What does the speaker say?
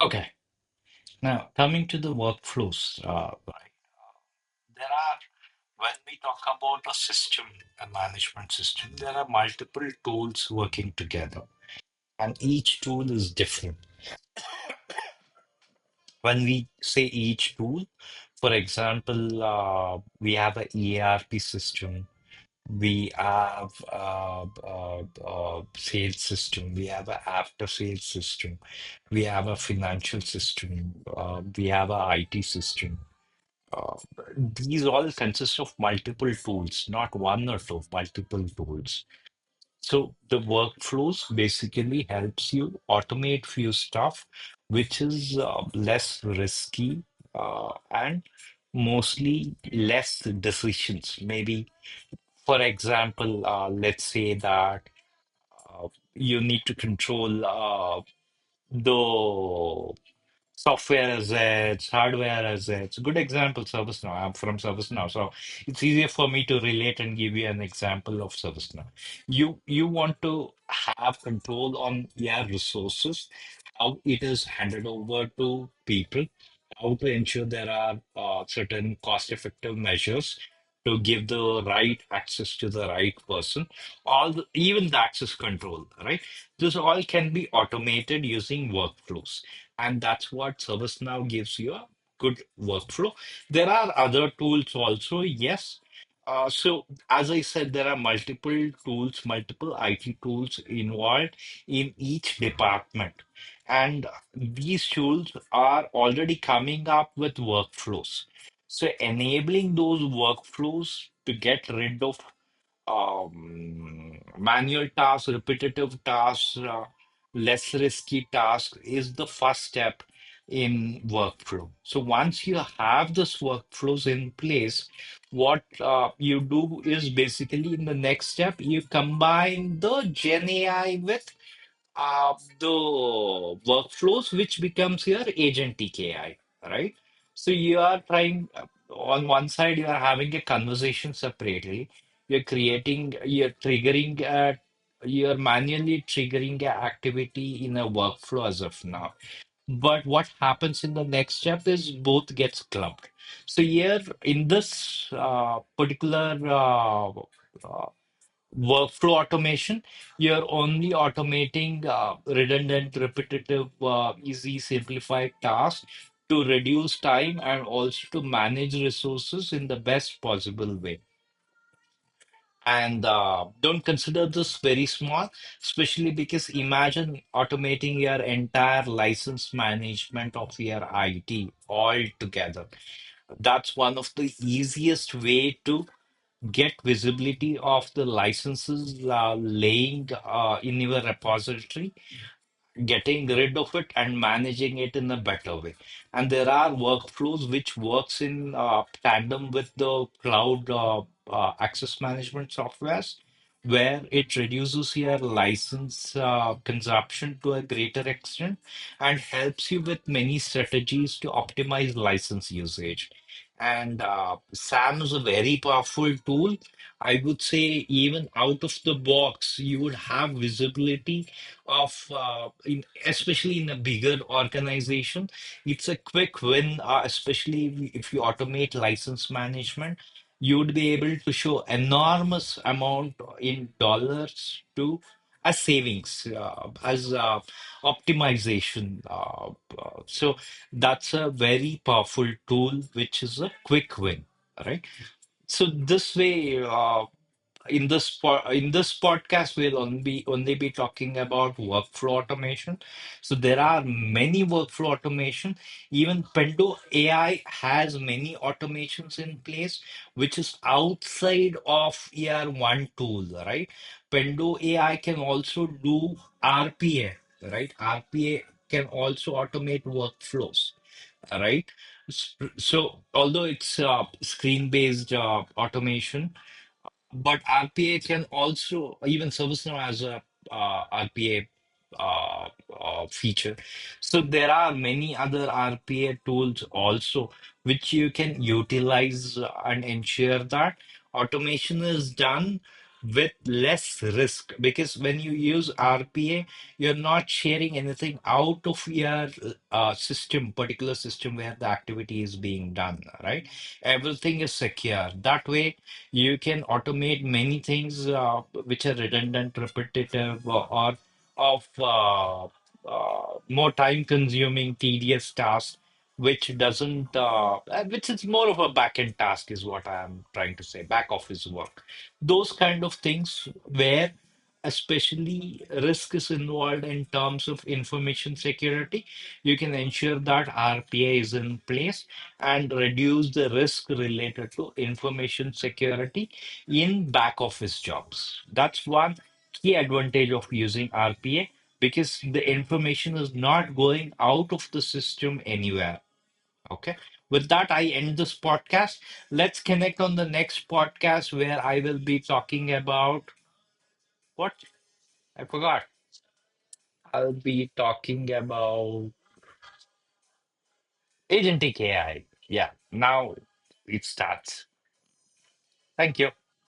Okay. Now, coming to the workflows, right, there are, when we talk about a system, a management system, there are multiple tools working together, and each tool is different. When we say each tool, for example, we have a ERP system, we have sales system, we have a after sales system, we have a financial system, we have a IT system. Uh, these all consist of multiple tools, not one or two, multiple tools. So the workflows basically helps you automate few stuff, which is less risky and mostly less decisions. Maybe, for example, let's say that you need to control the software assets, hardware assets. Good example, ServiceNow. I'm from ServiceNow, so it's easier for me to relate and give you an example of ServiceNow. You want to have control on your resources, how it is handed over to people, how to ensure there are certain cost-effective measures to give the right access to the right person, even the access control, right? This all can be automated using workflows, and that's what ServiceNow gives you a good workflow. There are other tools also, yes. So as I said, there are multiple tools, multiple IT tools involved in each department. And these tools are already coming up with workflows. So enabling those workflows to get rid of manual tasks, repetitive tasks, less risky tasks is the first step in workflow. So once you have this workflows in place, what you do is basically in the next step, you combine the Gen AI with the workflows, which becomes your agentic AI, right? So you are trying, on one side, you are having a conversation separately. You're triggering, you're manually triggering a activity in a workflow as of now. But what happens in the next step is both gets clubbed. So here in this particular workflow automation, you're only automating redundant, repetitive, easy, simplified tasks to reduce time and also to manage resources in the best possible way. And don't consider this very small, especially because imagine automating your entire license management of your IT all together. That's one of the easiest way to get visibility of the licenses laying in your repository, getting rid of it and managing it in a better way. And there are workflows which works in tandem with the cloud access management softwares, where it reduces your license consumption to a greater extent and helps you with many strategies to optimize license usage. And SAM is a very powerful tool. I would say even out of the box, you would have visibility of especially in a bigger organization. It's a quick win, especially if you automate license management. You would be able to show enormous amount in dollars to as savings, as optimization. So that's a very powerful tool, which is a quick win, right? So this way, in this podcast, we'll only be talking about workflow automation. So there are many workflow automation. Even Pendo AI has many automations in place, which is outside of ER one tool, right? Pendo AI can also do RPA, right? RPA can also automate workflows, right? So although it's screen-based automation, but RPA can also, even ServiceNow has a RPA feature. So there are many other RPA tools also which you can utilize and ensure that automation is done with less risk, because when you use RPA, you're not sharing anything out of your system, particular system where the activity is being done, right? Everything is secure. That way, you can automate many things which are redundant, repetitive, or of more time-consuming, tedious tasks, which is more of a back-end task, is what I'm trying to say, back office work. Those kind of things where especially risk is involved in terms of information security, you can ensure that RPA is in place and reduce the risk related to information security in back office jobs. That's one key advantage of using RPA, because the information is not going out of the system anywhere. Okay. With that, I end this podcast. Let's connect on the next podcast where I will be talking about what? I forgot. I'll be talking about agentic AI. Yeah. Now it starts. Thank you.